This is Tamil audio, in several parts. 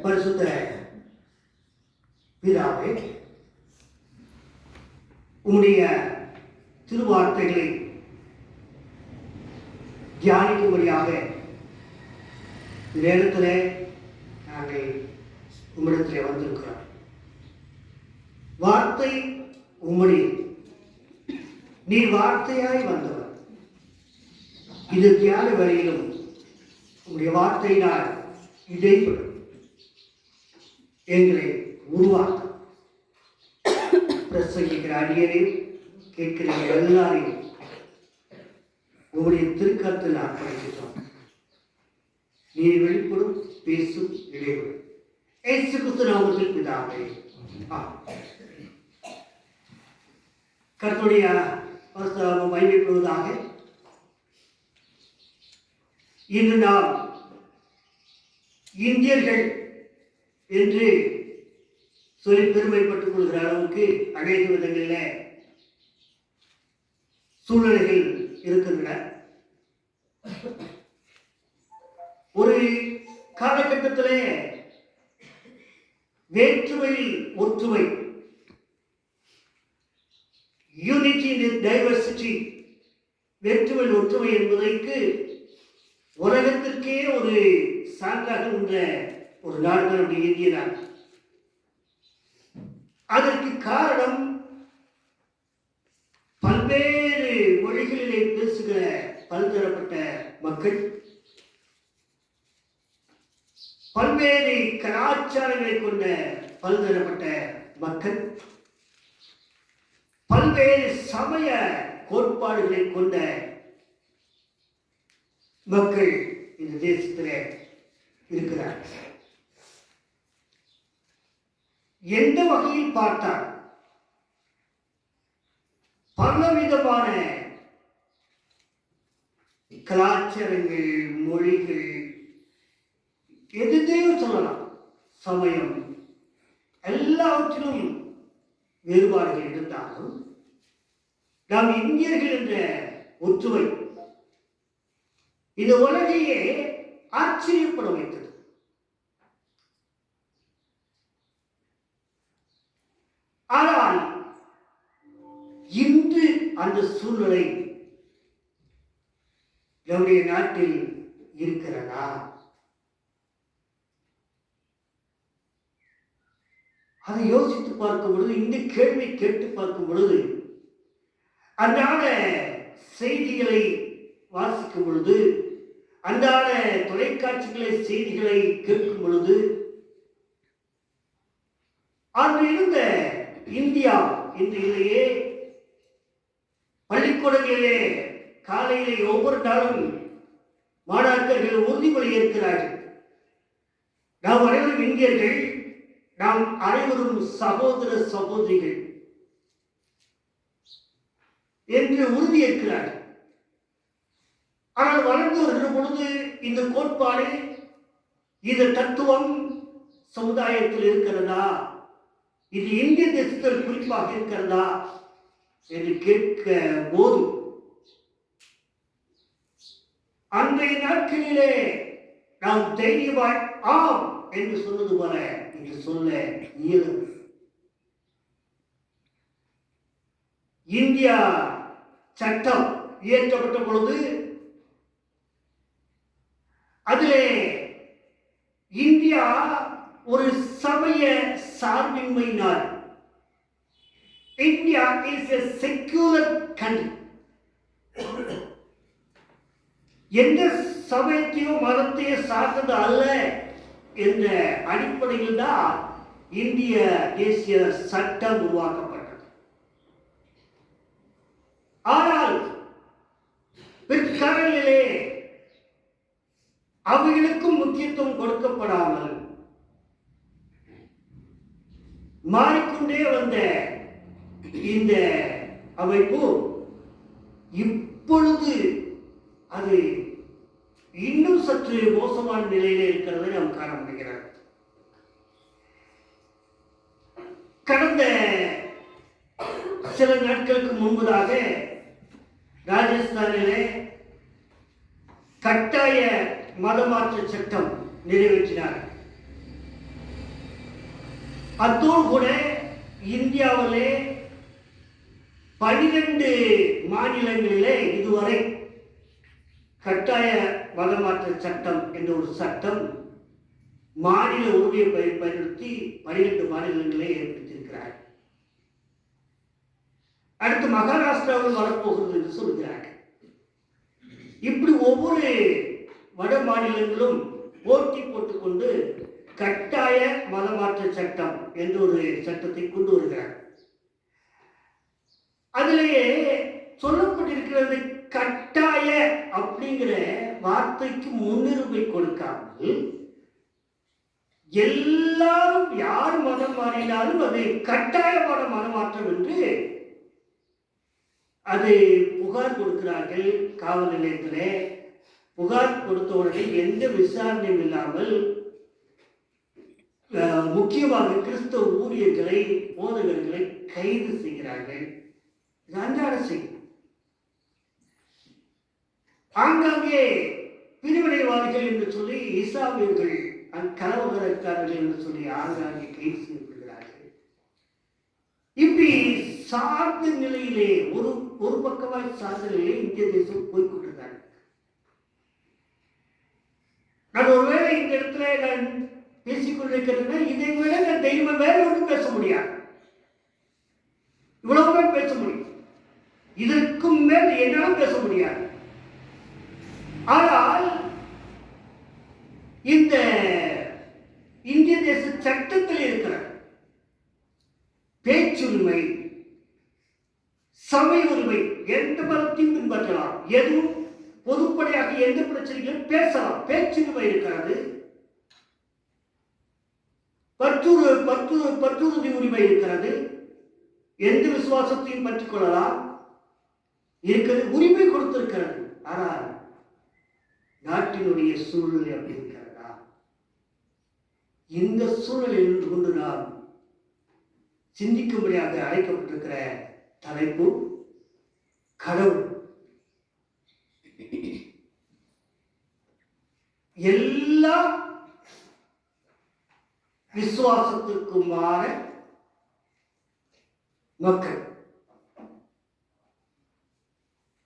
பரிசுத்த பிதாவே, உம்முடைய திருவார்த்தைகளை தியானிக்கும்படியாக நேரத்தில் நாங்கள் உம்மிடத்தில் வந்திருக்கிறோம். வார்த்தை உம்முடைய, நீ வார்த்தையாய் வந்தவர். இது தியான வரையிலும் உம்முடைய வார்த்தையினால் இடைப்படும் எங்களை உருவாக்க பிரசங்கிக்கிற அடியரையும் கேட்கிற எல்லாரையும் உங்களுடைய திருக்கத்தில் அர்ப்பணிக்கிறோம். நீ வெளிப்படும், பேசும், இடைப்படும். இயேசு கிறிஸ்து நாமத்தில் பிதாவே, கர்த்தருடைய பரிசுத்த மகிமைப்படுவதாக. இன்று நாம் இந்தியர்கள் என்று சொல்லி பெருமைப்பட்டுக் கொள்கிற அளவுக்கு அநேக விதங்களில் சூழ்நிலைகள் இருக்கின்றன. ஒரு காலகட்டத்திலே வேற்றுமையில் ஒற்றுமை, யூனிட்டி இன் டைவர்சிட்டி, வேற்றுமையில் ஒற்றுமை என்பதற்கு உலகத்திற்கே ஒரு சான்றாக என்ற ஒரு நாடு நம்முடைய இந்திய நாடு. அதற்கு காரணம் பல்வேறு மொழிகளிலே பேசுகிற பல்தரப்பட்ட மக்கள், பல்வேறு கலாச்சாரங்களை கொண்ட பல்தரப்பட்ட மக்கள், பல்வேறு சமய கோட்பாடுகளை கொண்ட மக்கள் இந்த தேசத்தில் இருக்கிறார்கள். எந்த வகையில் பார்த்தால் பலவிதமான கலாச்சாரங்கள், மொழிகள், எதுதையோ சொல்லலாம், சமயம், எல்லாவற்றிலும் வேறுபாடுகள் இருந்தாலும் நாம் இந்தியர்கள் என்ற ஒற்றுமை இந்த உலகையே ஆச்சரியப்பட வைத்தது. ஆனால் இன்று அந்த சூழ்நிலை நம்முடைய நாட்டில் இருக்கிறதா? அதை யோசித்து பார்க்கும் பொழுது, இந்த கேள்வி கேட்டு பார்க்கும் பொழுது, அன்றாட செய்திகளை வாசிக்கும் பொழுது, அன்றாட தொலைக்காட்சிகளை செய்திகளை கேட்கும் பொழுது, அன்று இருந்த இந்தியா இன்று இல்லையே. பள்ளிக்கூடங்களிலே காலையிலே ஒவ்வொரு நாளும் மாணாக்கர்கள் உறுதிமொழி ஏற்கிறார்கள். நாம் அனைவரும் இந்தியர்கள், நாம் அனைவரும் சகோதர சகோதரிகள் என்று உறுதியேற்கிறார்கள். ஆனால் வளர்ந்து வருகிற பொழுது இந்த கோட்பாடு, இந்த தத்துவம் சமுதாயத்தில் இருக்கிறதா, இது இந்திய தேசத்தில் குறிப்பாக இருக்கிறதா என்று கேட்க போது, அன்றைய நாட்களிலே நாம் தைரியமாய் ஆம் என்று சொன்னது போல என்று சொல்ல இயலும். இந்தியா சட்டம் இயற்றப்பட்ட பொழுது அதிலே இந்தியா ஒரு சமய சார்பின்மை நாடு. India is a secular country. எந்த சமயத்தையோ மதத்தையோ சார்ந்தது அல்ல என்ற அடிப்படையில் தான் இந்திய தேசிய சட்டம் உருவாக்கப்பட்டது. ஆனால் பிற்காலங்களிலே அவைகளுக்கும் முக்கியத்துவம் கொடுக்கப்படாமல் மாறிக்கொண்டே வந்த இந்த அமைப்பு இப்பொழுது அது இன்னும் சற்று மோசமான நிலையிலே இருக்கிறதை நாம் காண முடிகிறது. கடந்த சில நாட்களுக்கு முன்பதாக ராஜஸ்தானிலே கட்டாய மதமாற்ற சட்டம் நிறைவேற்றினார். அத்தோடு கூட இந்தியாவிலே 12 மாநிலங்களிலே இதுவரை கட்டாய மதமாற்ற சட்டம் என்ற ஒரு சட்டம் மாநில உரிமையை பயன்படுத்தி 12 மாநிலங்களே ஏற்படுத்தியிருக்கிறார். அடுத்து மகாராஷ்டிராவில் வரப்போகிறது என்று சொல்கிறார். இப்படி ஒவ்வொரு வட மாநிலங்களும் போட்டி போட்டுக்கொண்டு கட்டாய மதமாற்ற சட்டம் என்ற ஒரு சட்டத்தை கொண்டு வருகிறார். அதிலேயே சொல்லப்பட்டிருக்கிறது, கட்டாய அப்படிங்கிற வார்த்தைக்கு முன்னுரிமை கொடுக்காமல் எல்லாரும் யார் மதம் மாறினாலும் அது கட்டாயமான மதமாற்றம் என்று அது புகார் கொடுக்கிறார்கள். காவல் நிலையத்திலே புகார் கொடுத்தவர்கள் எந்த விசாரணையும் இல்லாமல் முக்கியமாக கிறிஸ்தவ ஊழியர்களை, போதகர்களை கைது செய்கிறார்கள். இது அன்றாட செய்தி. ஆங்காங்கே பிரிவினைவாதிகள் என்று சொல்லி இஸ்லாமியர்கள், கலவரக்காரர்கள் என்று சொல்லி ஆங்காங்கே கைது செய்யப்படுகிறார்கள். இப்படி சார்ந்த நிலையிலே ஒரு பக்கமாய் சார்ந்த நிலையிலே இந்திய தேசம் போய்கொண்டிருந்தாங்க. நான் ஒருவேளை இந்த இடத்துல நான் பேசிக்கொண்டிருக்கிறேன்னா இதை விட நான் தெய்வம் வேற ஒன்றும் பேச முடியாது. இவ்வளவுதான் பேச முடியும். இதற்கும் மேல் என்னாலும் பேச முடியாது. ஆனால் இந்த இந்திய தேச சட்டத்தில் இருக்கிற பேச்சுரிமை, சமய உரிமை, எந்த மதத்தையும் பின்பற்றலாம், எதுவும் பொதுப்படையாக எந்த பிரச்சனைகளும் பேசலாம், பேச்சுரிமை இருக்கிறது. பற்றுறுதி உரிமை இருக்கிறது. எந்த விசுவாசத்தையும் பற்றிக் கொள்ளலாம் இருக்கிறது, உரிமை கொடுத்திருக்கிறது. ஆனால் நாட்டினுடைய சூழ்நிலை அப்படி இருக்கிறதா? இந்த சூழ்நிலையில் இருந்து கொண்டு நாம் சிந்திக்கும்படியாக அழைக்கப்பட்டிருக்கிற தலைப்பு கடவுள். எல்லா விசுவாசத்திற்குமான மக்கள்,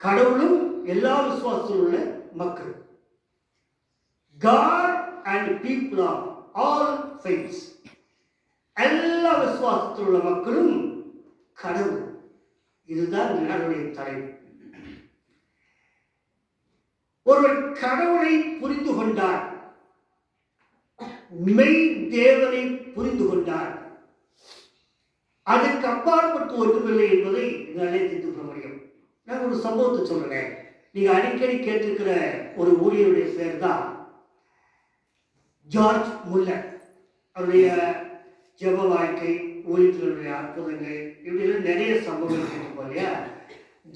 கடவுளும் எல்லா விசுவாசத்தில் உள்ள மக்கள். God and people of all faiths, எல்லா விசுவாசத்தில் உள்ள மக்களும் கடவுள். இதுதான் என்னுடைய தலைப்பு. ஒருவர் கடவுளை புரிந்து கொண்டார், மெய் தேவனை புரிந்து கொண்டார், அதுக்கு அப்பாற்பட்டு ஒன்றுமில்லை என்பதை நினைத்து கொள்ள முடியும். நான் ஒரு சம்பவத்தை சொல்றேன். நீங்க அடிக்கடி கேட்டிருக்கிற ஒரு ஊழியருடைய பேர் தான் ஜார்ஜ் முல்லர். அவருடைய ஜெப வாழ்க்கை, ஊழியர்களுடைய அற்புதங்கள், இப்படி நிறைய சம்பவங்கள் கேட்டிருப்போம் இல்லையா?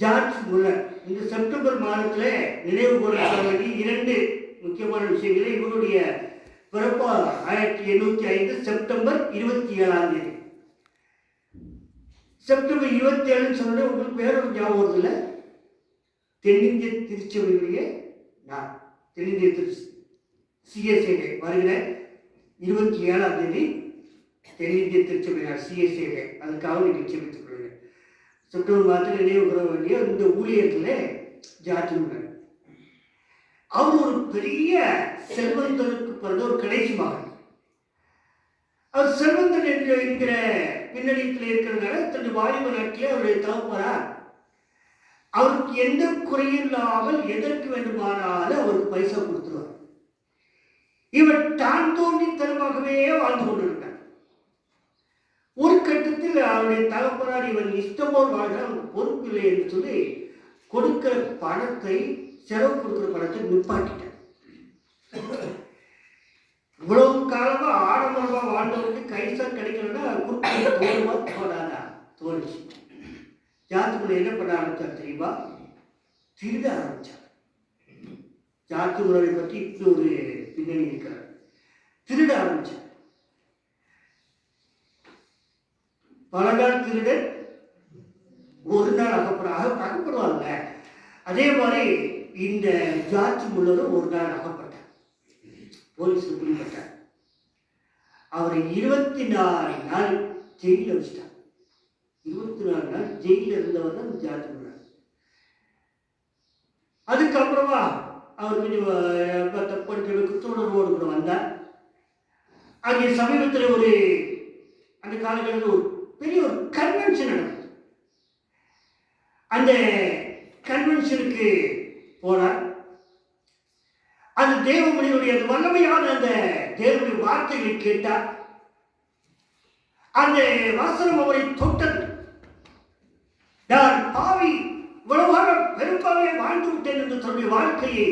ஜார்ஜ் முல்லர் இந்த செப்டம்பர் மாதத்தில் நினைவு கூறப்பட வேண்டிய 2 முக்கியமான விஷயங்களை. இவருடைய பிறப்பு 1805 செப்டம்பர் 27 செப்டம்பர் 27 சொன்ன உங்களுக்கு வேறொரு ஞாபகம் வருது இல்லை? தென்னிந்திய திருச்சபையுடைய நாள், தென்னிந்திய சிஎஸ்ஐ டே வருகிற 27 தென்னிந்திய திருச்சபை நாள், சிஎஸ்ஐ டே. அதுக்காக நிகழ்ச்சி வைத்துக் கொள்கிறேன். செப்டம்பர் மாதத்தில் நினைவு கூற வேண்டிய இந்த ஊழியர்களே ஜார்ஜ் முல்லர். அவர் ஒரு பெரிய செல்வந்தருக்கு பிறந்த ஒரு கடைசி மகன். அவர் செல்வந்தன் என்கிற பின்னணியத்தில் இருக்கிறதுனால தன்னுடைய வாலிப நாட்டிலே அவருடைய தகப்பனார் அவருக்கு எந்த குறையில்லாமல் எதற்கு வேண்டுமானாலும் அவருக்கு பைசா கொடுத்துருவார். இவர் தான் தோன்றித்தனமாகவே வாழ்ந்து கொண்டிருந்தார். ஒரு கட்டத்தில் அவருடைய தகப்பனார் இவர் இஷ்டமோர் வாழ்க பொறுப்பில்லை என்று சொல்லி கொடுக்கிற பணத்தை, செலவு கொடுக்கிற பணத்தை நிப்பாட்டிட்டார். இவ்வளவு காலமா ஆடம்பரமா வாழ்ந்தவருக்கு கைசா கிடைக்கலன்னா தோணுமா தோணாதா? தோணுச்சு. ஜாத்துக்குள்ள என்ன பண்ண ஆரம்பிச்சார் தெரியுமா? திருட ஆரம்பிச்சார். ஜாத்துக்குள்ளை பற்றி இப்படி ஒரு பின்னணி இருக்கிறார். திருட ஆரம்பிச்சார். பழங்கால திருடன் ஒரு நாள் அகப்படுவாங்க. அதே மாதிரி இந்த ஜார்ஜ் முல்லரும் ஒரு நாள் அகப்பட்டார், போலீஸில் பிடிபட்டார். அவரை 24 நாள் ஜெயிலில் வச்சுட்டாங்க. 24 நாள் ஜெயிலில் இருந்தவர் தான் ஜார்ஜ் முல்லர். அதுக்கப்புறமா அவர் கொஞ்சம் தப்படுற குற்றுணர்வோடு கூட வந்தார். அங்கே சமீபத்தில் அந்த காலகட்டத்தில் ஒரு பெரிய ஒரு கன்வென்ஷன் நடந்தது. அந்த கன்வென்ஷனுக்கு போனார். அந்த தேவமணியுடைய வல்லமையான அந்த தேவனுடைய வார்த்தைகளை கேட்டார். அந்த வசனம் அவரை தொட்டது. நான் பாவி இவ்வளவாக பெரும்பாலே வாழ்ந்து விட்டேன் என்று தன்னுடைய வாழ்க்கையை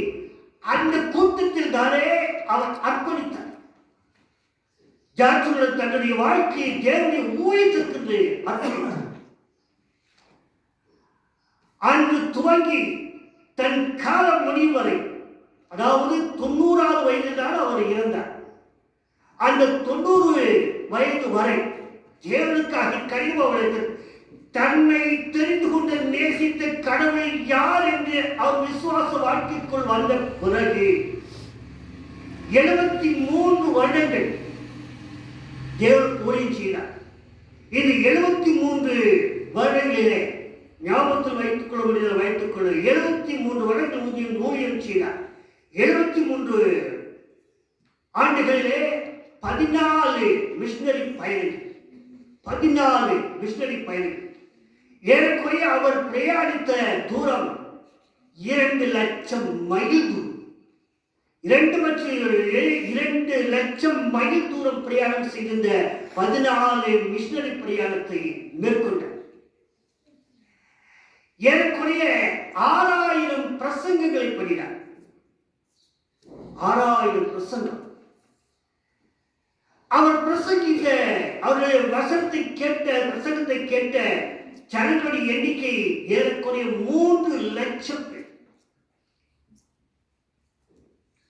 அந்த கூட்டத்தில் தானே அவர் அர்ப்பணித்தார். ஜார்ஜ் முல்லர் தன்னுடைய வாழ்க்கையை தேவனுடைய ஊழியத்திற்கு அர்ப்பணித்தார். அன்று துவங்கி தன் காலம் முடியும் வரை, அதாவது 90வது வயதில்தான் அவர் இறந்தார். அந்த 90 வயது வரை தேவனுக்காக கனிவு அவருக்கு தன்னை தெரிந்து கொண்டு நேசித்த கடவுள் யார் என்று அவர் விசுவாச வாழ்க்கைக்குள் வந்த பிறகு 73 வருடங்கள் தேவன் ஊழியம் செய்தார். இந்த 73 வருடங்களிலே ஞாபகத்தில் வைத்துக் கொள்ள முடியாத வைத்துக் கொள்ள 73 வருடங்கள் ஊழியம் செய்தார். 73 ஆண்டுகளிலே 14 மிஷனரி பயணங்கள். 14 மிஷனரி பயணங்கள். ஏறக்குறைய அவர் பிரயாணித்த தூரம் 2 லட்சம் மைல் தூரம். 2 லட்சம் மைல் தூரம் பிரயாணம் செய்த 14 மிஷனரி பிரயாணத்தை மேற்கொண்டார். ஏறக்குறைய 6000 பிரசங்கங்களை பண்ணினார். 6000 பிரசங்கம். அவர் பிரசங்கிக்க, அவருடைய வசனத்தை கேட்ட, பிரசங்கத்தை கேட்ட ஜனங்களுடைய எண்ணிக்கை ஏறக்குறைய 3 லட்சம் பேர்.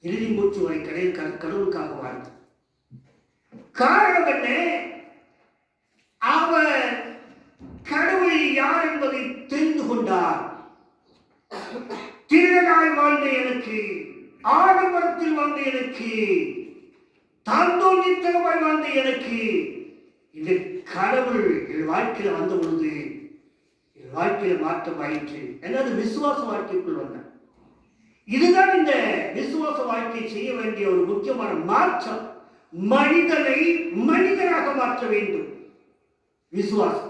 இறுதி மூச்சு வரை கடவுளுக்காக வாழ்ந்தார். காரணம் என்ன? அவர் கடவுள் யார் என்பதை தெரிந்து கொண்டார். திருடனாய் வாழ்ந்த எனக்கு, ஆடம்பரத்தில் வாழ்ந்த எனக்கு, தாந்தோன்றித்தனமாய் வாழ்ந்த எனக்கு இந்த கடவுள் என் வாழ்க்கையில் வந்த பொழுது என் வாழ்க்கையில் மாற்றம் ஆயிற்று. என்னது விசுவாச வாழ்க்கைக்குள் வந்தார். இதுதான் இந்த விசுவாச வாழ்க்கை செய்ய வேண்டிய ஒரு முக்கியமான மாற்றம். மனிதனை மனிதனாக மாற்ற வேண்டும். விசுவாசம்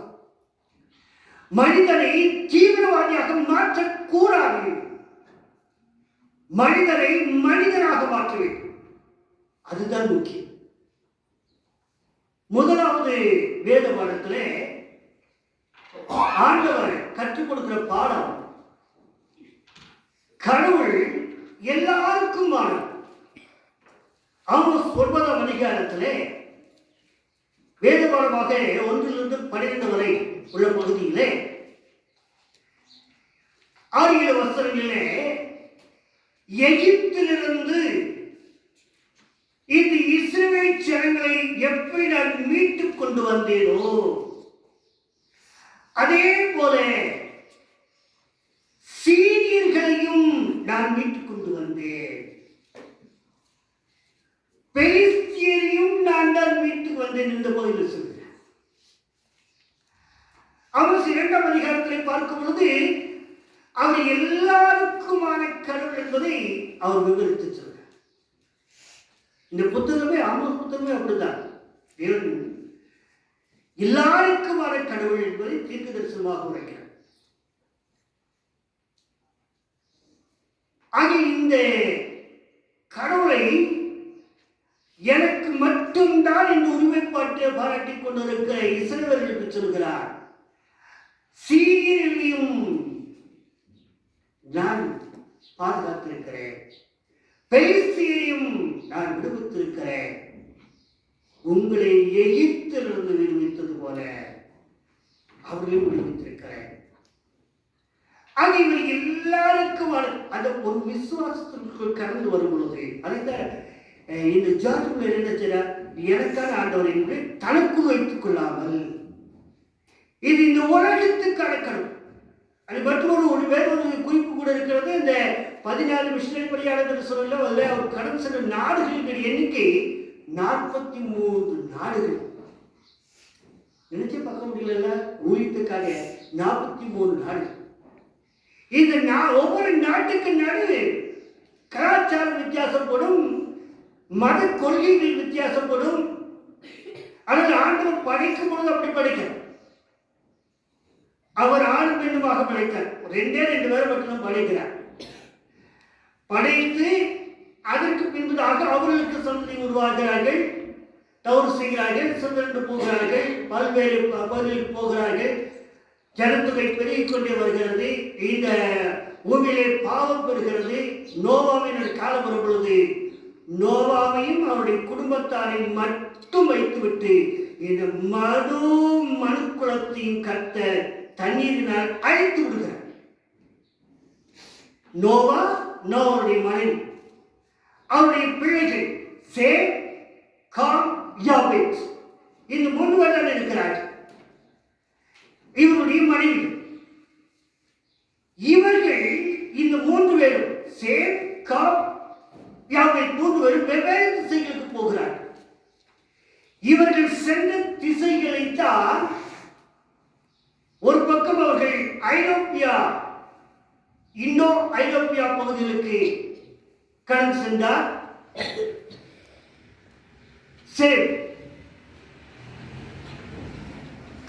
மனிதனை தீவிரவாதியாக மாற்றக்கூடாது. மனிதனை மனிதனாக மாற்ற வேண்டும். அதுதான் முக்கியம். முதலாவது வேத பாடத்திலே ஆண்டவர் கற்றுக் கொடுக்கிற பாடம், கடவுள் எல்லாருக்கும் மாறும். ஆமோஸ் 9ஆம் அதிகாரத்திலே வேத பாடமாக 1 to 12 வரை உள்ள பகுதியிலே 6 வசனங்களிலே எகிப்திலிருந்து இந்த இஸ்ரவேல் ஜனங்களை எப்படி நான் மீட்டுக் கொண்டு வந்தேனோ அதே போல சீரியர்களையும் நான் மீட்டுக் கொண்டு வந்தேன். பெலிஸ்தியரையும் நான் தான் மீட்டுக்கு வந்தேன் இந்த பகுதியில் சொல்கிறேன். அவர் 2ஆம் அதிகாரத்தில் பார்க்கும் பொழுது அவர் எல்லாருக்குமான கடவுள் என்பதை அவர் விவரித்து சொல்கிறார். இந்த புத்தகமே, ஆமோஸ் புத்தகமே அப்படிதான். தேவன் எல்லாருக்குமான கடவுள் என்பதை தீர்க்க தரிசனமாக உரைக்கிறார். ஆக இந்த கடவுளை எனக்கு மட்டும்தான் இந்த உரிமைப்பாட்டை பாராட்டிக் கொண்டிருக்கிற இஸ்ரவேலர்களுக்கு சொல்கிறார். சீரியர்களையும் நான் பாதுகாத்திருக்கிறேன், பெலிஸ்தியரையும் நான் விடுவித்திருக்கிறேன், உங்களை எகிப்திலிருந்து விடுவித்தது போல அவர்களையும் விடுவித்திருக்கிறேன். ஆக இவர்கள் எல்லாருக்கும் அந்த ஒரு விசுவாசத்திற்குள் கடந்து வரும் பொழுது அதைத்தான் இந்த ஜார்ஜ் முல்லர் என்ன செய்றார்? எனக்கான ஆண்டவரை தனக்குள் வைத்துக் கொள்ளாமல் இது இந்த உலகத்துக்கான கடவுள். அது மற்றொரு வேறொரு குறிப்பு கூட இருக்கிறது. இந்த 14 மிஷனரி பணியாளர்கள் சொல்லல, அதில் அவர் கடந்து சென்ற நாடுகளின் எண்ணிக்கை 43 நாடுகள். நினைச்சு பார்க்க முடியல, ஊழியத்துக்காக 43 நாடுகள். இந்த ஒவ்வொரு நாட்டுக்கு நாடு கலாச்சாரம் வித்தியாசப்படும், மத கொள்கைகள் வித்தியாசப்படும். ஆனால் ஆண்டவர் படைக்கும் பொழுது அப்படி படைக்கிறார். அவர் ஆணும் பெண்ணுமாக படைத்தார். 2 பேரை மட்டும் படைக்கிறார். படைத்து அதற்கு பின்பதாக அவர்களுக்கு சந்ததி உருவாகிறார்கள், தவறு செய்கிறார்கள், சிதறண்டு போகிறார்கள், பல்வேறு பகுதிகளுக்கு போகிறார்கள். ஜனத்தொகை பெருகிக் கொண்டே வருகிறது. இந்த பூமியிலே பாவம் பெறுகிறது. நோவாவின் காலம் வரும் பொழுது நோவாவையும் அவருடைய குடும்பத்தாரை மட்டும் வைத்துவிட்டு இந்த மனுக்குலத்தையும் கத்த தண்ணீரினால் அழைத்து விடுகிறார். நோவா, நோவாவுடைய மனைவி, அவருடைய பிள்ளைகள் சேம், காம், யாபேத், இந்த 3 பேர் இருக்கிறார்கள். இவருடைய மனைவி. இவர்கள் இந்த 3 பேரும் சேம், காம், யாபேத் 3 பேரும் வெவ்வேறு திசைகளுக்கு போகிறார்கள். இவர்கள் சென்ற திசைகளைத்தான் ஒரு பக்கம் அவர்கள் ஐரோப்பியா, இந்தோ ஐரோப்பியா பகுதிகளுக்கு கடந்து சென்றார். சேம்,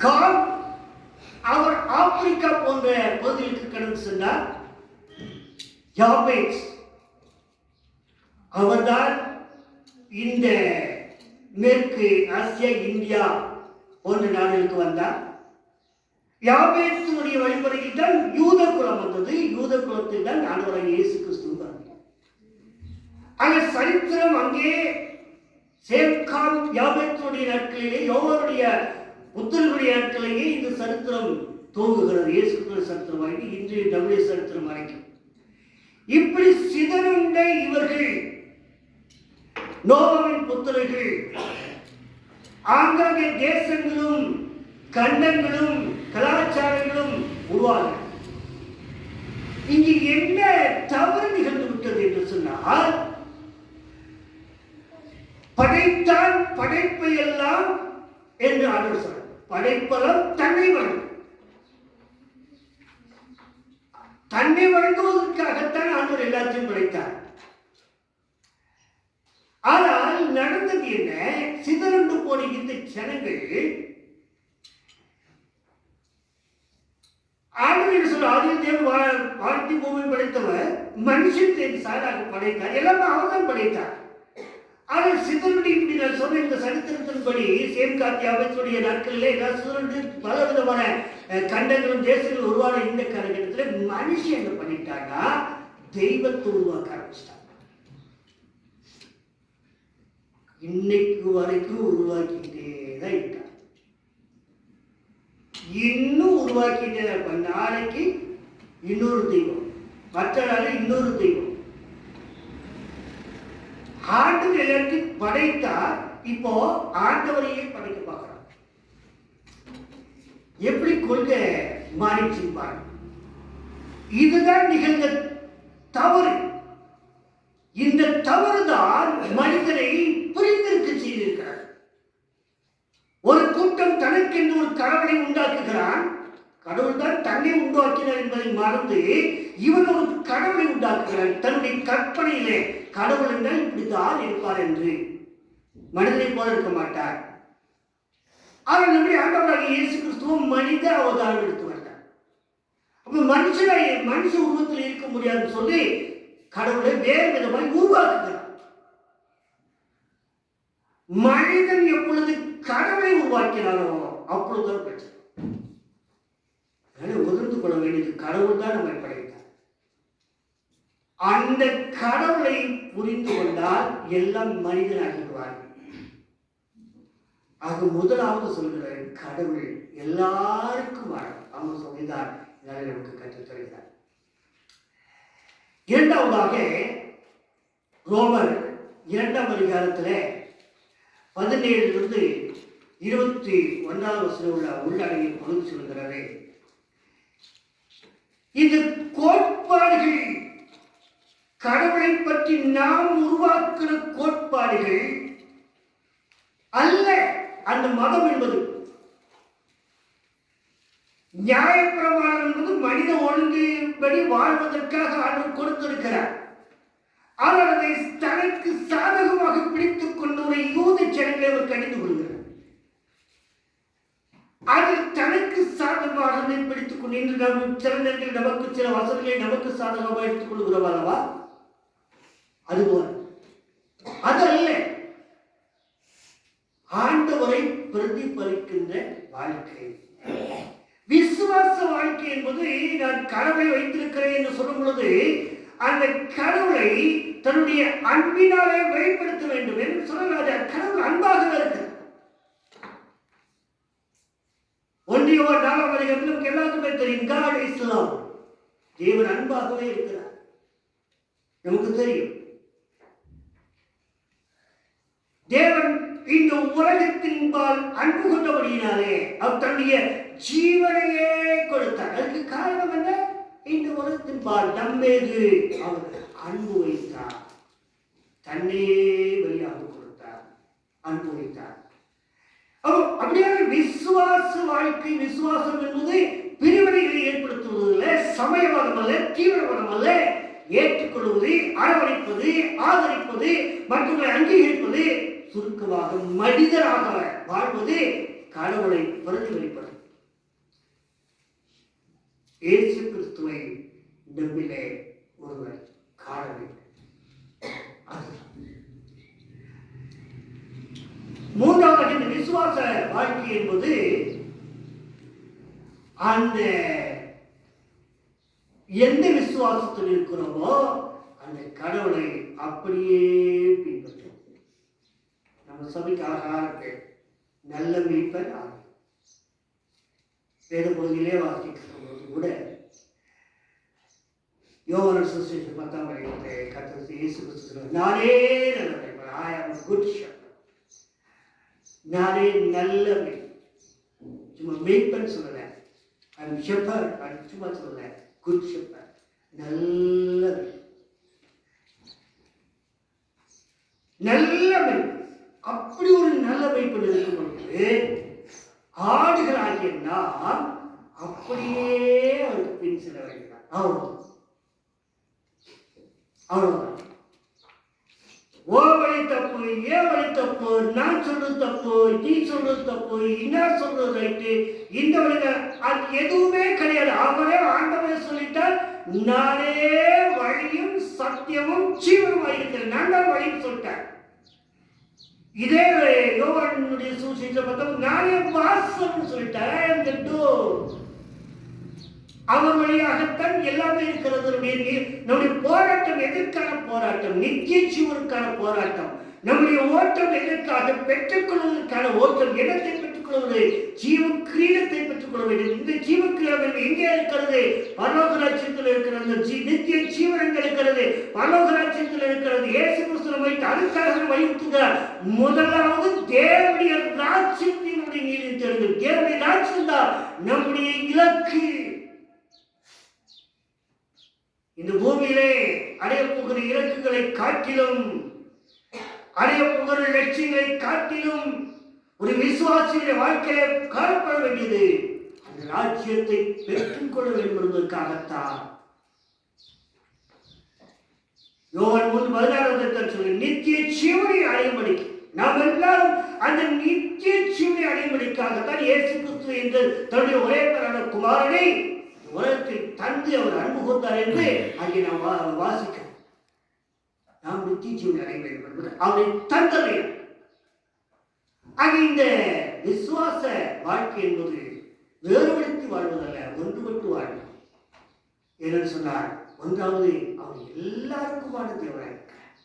காம் அவர் ஆப்பிரிக்கா போன்ற பகுதிகளுக்கு கடந்து சென்றார். யாபேத் அவர்தான் இந்த மேற்கு ஆசியா, இந்தியா போன்ற நாடுகளுக்கு வந்தார். யாபேத்துடைய வழிமுறையில் தான் யூத குலம் வந்தது. யூத குலத்தில் தான் ஆண்டவராகிய இயேசு கிறிஸ்து வந்தார். ஆக சரித்திரம் அங்கே சேம்காம் யாபேத்துடைய நாட்களிலே, யோவானுடைய புத்தர்களுடைய நாட்களிலேயே இந்த சரித்திரம் துவங்குகிறது. இயேசு கிறிஸ்து சரித்திரம் வாங்கி இன்றைய தமிழ் சரித்திரம் வரைக்கும் இப்படி சிதறுண்ட இவர்கள், நோவாவின் புத்தர்கள், ஆங்காங்கே தேசங்களும் கண்டங்களும் கலாச்சாரங்களும் உருவாக இங்கு என்ன தவறு நிகழ்ந்து விட்டது என்று சொன்னால், படைத்தான் படைப்பை எல்லாம் என்று ஆண்டவர் சொன்னார். படைப்பெல்லாம் தன்னை வழங்கும். தன்னை வழங்குவதற்காகத்தான் ஆண்டவர் எல்லாத்தையும் படைத்தார். ஆனால் நடந்தது என்ன? சிதறண்டு போன இந்த ஜனங்கள் ஆண்டவர் சொல்ல, ஆதியில் தேவன் வாழ்த்தி பூமி படைத்தவர் மனுஷன் சாராக படைத்தார். எல்லாமே அவர்தான் படைத்தார். ஆனால் சிதறண்டு, இப்படி நான் சொன்ன இந்த சரித்திரத்தின்படி சேம்காத் யாபேத்துடைய நாட்களிலே எல்லாம் சிதறண்டு பல விதமான கண்டங்களும் தேசங்கள் உருவான இந்த காலகட்டத்தில் மனுஷன் என்ன பண்ணிட்டாங்கன்னா தெய்வத்தை உருவாக்க ஆரம்பிச்சிட்டாங்க. இன்னைக்கு வரைக்கும் உருவாக்கிட்டே தான் இருக்காங்க. இன்னும் உருவாக்கிட்டே தான் இருப்பாங்க. நாளைக்கு இன்னொரு தெய்வம், மற்ற நாள் இன்னொரு தெய்வம். ஆண்டவர் எல்லாத்தையும் படைத்தா இப்போ ஆண்டவரையே படைக்க பார்க்கிறார். எப்படி கொள்கை மாறிச்சு பாருங்க. இதுதான் நிகழ்ந்த தவறு. இந்த தவறுதான் மனிதனை புரிந்திருக்க செய்திருக்கிறார். ஒரு கூட்டம் தனக்கென்று ஒரு கடவுளை உண்டாக்குகிறான். கடவுள் தான் தன்னை உண்டாக்கினார் என்பதை மறந்து இவன் ஒரு கடவுளை உண்டாக்குகிறான். தன்னுடைய கற்பனையிலே கடவுள் என்றால் இப்படித்தான் இருப்பார் என்று. மனிதனை போல இருக்க மாட்டார். ஆனால் நம்முடைய ஆண்டவராகிய இயேசு கிறிஸ்துவும் மனித அவதாரம் எடுத்து வந்தார். அப்ப மனுஷ உருவத்தில் இருக்க முடியாதுன்னு சொல்லி கடவுளை வேறு விதமாய் உருவாக்குகிறார். மனிதன் எப்பொழுது கடவுளை உருவாக்கினாரோ அப்பொழுதுதான் பிரச்சனை. உணர்ந்து கொள்ள வேண்டியது, கடவுள் தான் நம்மை படைத்தார். அந்த கடவுளை புரிந்து கொண்டால் எல்லாம் மனிதனாகிடுவார்கள். ஆக முதலாவது சொல்கிறேன், கடவுள் எல்லாருக்கும் அவன் சொல்லிதான் நமக்கு கற்றுத் தருகிறார். இரண்டாவதாக ரோமர் 2ஆம் அதிகாரத்தில் 17 21 உள்ள உள்ளடங்கிய பகுதி சொல்கிறாரே, இந்த கோட்பாடுகள், கடவுளை பற்றி நாம் உருவாக்கின கோட்பாடுகள் அல்ல. அந்த மதம் என்பது நியாயப்பிரமாணம் என்பது மனித ஒழுங்கின்படி வாழ்வதற்காக ஆண்டவர் கொடுத்திருக்கிறார். ஆனால் அதை தனக்கு சாதகமாக பிடித்துக் கொண்டு ஒரு யூத ஜனங்களை அவர் கடிந்து கொள்கிறார். அதில் தனக்கு சாதகமாக பிடித்துக் கொண்டு இன்று நாம் சில நேரத்தில் நமக்கு சில வசதிகளை நமக்கு சாதகமாக எடுத்துக் கொள்கிறோம் அல்லவா? அதுபோல அதல்ல ஆண்டவரை பிரதிபலிக்கின்ற வாழ்க்கை. விசுவாச வாழ்க்கை என்பது நான் கடவுளை வைத்திருக்கிறேன் என்று சொல்லும் பொழுது அந்த கடவுளை தன்னுடைய அன்பினாலே வெளிப்படுத்த வேண்டும் என்று சொல்ல. கடவுள் அன்பாகவே இருக்கிறார். 1 யோவான் 4ஆம் அதிகாரத்தில் நமக்கு எல்லாத்துக்குமே தெரியும், God is love. தேவன் அன்பாகவே இருக்கிறார். நமக்கு தெரியும் தேவன் இந்த உலகத்தின்பால் அன்பு கொண்டபடியினாலே அவர் தன்னுடைய ஜீவனையே கொடுத்தார். அதுக்கு காரணம் என்ன? இந்த உலகத்தின்பால் நம்மீது அவர் அன்பு வைத்தார், தன்னையே வழியாக கொடுத்தார், அன்பு வைத்தார். அப்படியே விசுவாச வாழ்க்கை, விசுவாசம் என்பது பிரிவினைகளை ஏற்படுத்துவதில்ல, சமயவாதம் அல்ல, தீவிரவாதம் அல்ல, ஏற்றுக்கொள்வது, அரவணைப்பது, ஆதரிப்பது, மற்றவர்களை அங்கீகரிப்பது, சுருக்கமாக மனிதராக வாழ்வது, கடவுளை பிரதிபலிப்பது. இயேசு கிறிஸ்துவை நம்மிலே ஒருவர் காண வேண்டும். மூன்றாவது இந்த விசுவாச வாழ்க்கை என்பது அந்த எந்த விசுவாசத்தில் இருக்கிறோமோ அந்த கடவுளை அப்படியே பின்பற்றும். நம்ம சபைக்கு அழகான பேர் நல்ல மீட்பர் ஆகும். வேத பகுதியிலே வாசிக்கும்போது கூட யோவான் சுவிசேஷம் 10ஆம் அதிகாரத்திலே கர்த்தர் இயேசு கிறிஸ்து சொல்றார், நானே நல்ல மீட்பர், I am a good shepherd. நானே நல்ல மீட்பர். சும்மா மீட்பர் சொல்லல, I am shepherd, சும்மா சொல்லல, good shepherd, நல்ல நல்ல மீட்பர். அப்படி ஒரு நல்ல மீட்பர் இருக்கும் பொழுது ஆடுகள் ஆகிய நாம் அப்படியே அவருக்கு பின் செல்ல வேண்டாம். அவ்வளவுதான். ஓ வழி தப்பு, ஏ வழி தப்பு, நான் சொல்றது தப்பு, நீ சொல்றது தப்பு, இன்னார் சொல்றது ரைட்டு, இந்த வழிதான், அது எதுவுமே கிடையாது. அவரே ஆண்டவரே சொல்லிட்டார், நானே வழியும் சத்தியமும் ஜீவனுமாய் இருக்கிறேன், நான் தான் வழின்னு சொல்லிட்டேன். இதே யோவானுடைய சுவிசேஷம் பார்த்தோம், நானே வாசல்னு சொல்லிட்டேன். அவர் வழியாகத்தான் எல்லாமே இருக்கிறது. நம்முடைய போராட்டம் எதற்கான போராட்டம்? நித்திய ஜீவனுக்கான போராட்டம். நம்முடைய ஓட்டம் எதற்காக? பெற்றுக்கொள்வதற்கான ஓட்டம். இடத்தை பெற்றுக்கொள்வது, ஜீவ கிரீடத்தை பெற்றுக்கொள்ள வேண்டும். இந்த ஜீவ கிரீடம் எங்கே இருக்கிறது? பரலோக ராஜ்யத்தில் இருக்கிறது. நித்திய ஜீவன் எங்கே இருக்கிறது? பரலோக ராஜ்யத்தில் இருக்கிறது. இயேசு கிறிஸ்து நம்மை அதுக்காக வலியுறுத்துகிறார். முதலாவது தேவனுடைய ராஜ்யத்தினுடைய நீதி தெரிந்து, தேவனுடைய ராஜ்யம் தான் நம்முடைய இலக்கு. இந்த பூமியிலே அடைய போகிற இலக்குகளை காட்டிலும், அடைய போகிற லட்சியங்களை காட்டிலும் ஒரு விசுவாசியுடைய வாழ்க்கையை காணப்பட வேண்டியது அந்த ராஜ்யத்தை பெற்றுக்கொள்ள வேண்டும் என்பதற்காகத்தான். யோவான் 3:16 சொல்லி நித்திய ஜீவனை அடையும்படிக்கு, நாம் எல்லாரும் அந்த நித்திய ஜீவனை அடையும்படிக்காகத்தான் இயேசு கிறிஸ்து என்று தன்னுடைய ஒரே பேரான குமாரனை உலகத்தில் தந்து அவர் அன்பு கூர்ந்தார் என்று அங்கே நாம் வாசிக்கிறோம். நாம் நித்திய ஜீவனை அடைய வேண்டும் என்பது அவரை தந்தது. ஆக இந்த விசுவாச வாழ்க்கை என்பது வேறுபடுத்தி வாழ்வதல்ல, ஒன்றுபட்டு வாழ்வு. என்று சொன்னார், ஒன்றாவது அவர் எல்லாருக்குமான தேவனாக இருக்கிறார்,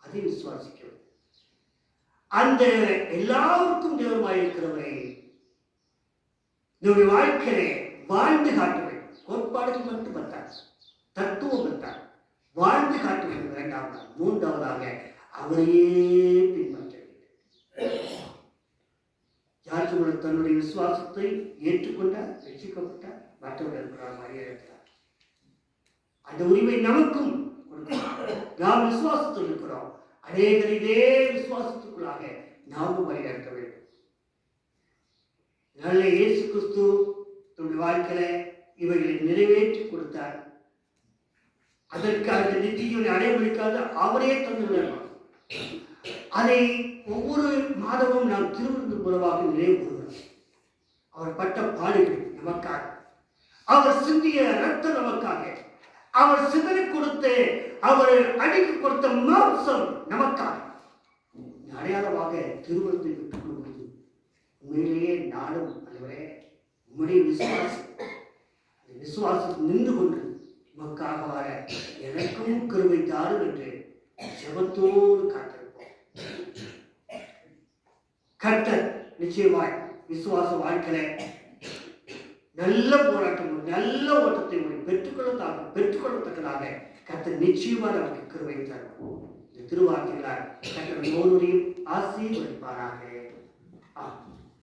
அதை விசுவாசிக்கிறது. அந்த எல்லாருக்கும் தேவனாக இருக்கிறவரை நம்முடைய வாழ்க்கையை வாழ்ந்து காட்ட வேண்டும். கோட்பாடுகள் மட்டும் பத்தார், தத்துவம் பத்தார், வாழ்ந்து காட்ட வேண்டும். இரண்டாவது, மூன்றாவதாக அவரையே பின்பற்ற வேண்டும். யார் தன்னுடைய விசுவாசத்தை ஏற்றுக்கொண்டார், ரட்சிக்கப்பட்டார், மற்றவர்கள் மாதிரியே இருக்கிறார். அந்த உரிமை நமக்கும் கொடுக்கிறார். நாம் விசுவாசத்தில் இருக்கிறோம். அநேகர் இதே விசுவாசத்துக்குள்ளாக நாமும் வழிநடத்த வேண்டும். நல்ல இயேசு கிறிஸ்து தன்னுடைய வாழ்க்கையில இவைகளை நிறைவேற்றி கொடுத்தார். அதற்கு அந்த நித்தியை அடையவழிக்காத அவரே தந்துள்ளார். அதை ஒவ்வொரு மாதமும் நாம் திருவிருந்து மூலமாக நினைவு கூறுகிறோம். அவர் பட்ட பாடுகள் நமக்காக, அவர் சிந்திய ரத்தம் நமக்காக, அவர் சிதறி கொடுத்து அவர் அடிக்கு கொடுத்த மாம்சம் நமக்காக அடையாளமாக திருவிருந்தை விட்டுக் கொள்வது உண்மையிலேயே நானும் அல்லவரே உம்முடைய விசுவாசம் நின்று கொண்டு உமக்காக வர எனக்கும் கருவை தாரும் என்று செபத்தோடு காத்திருப்போம். கர்த்தர் நிச்சயமாய் விசுவாச வாழ்க்கையில நல்ல போராட்டம், நல்ல ஓட்டத்தை பெற்றுக்கொள்ளத்தக்கதாக கர்த்தர் நிச்சயமாக நமக்கு கருவை தரும். இந்த திருவார்த்தைகளால் கர்த்தர் ஒவ்வொருவரையும் ஆசீர்வதிப்பாராக.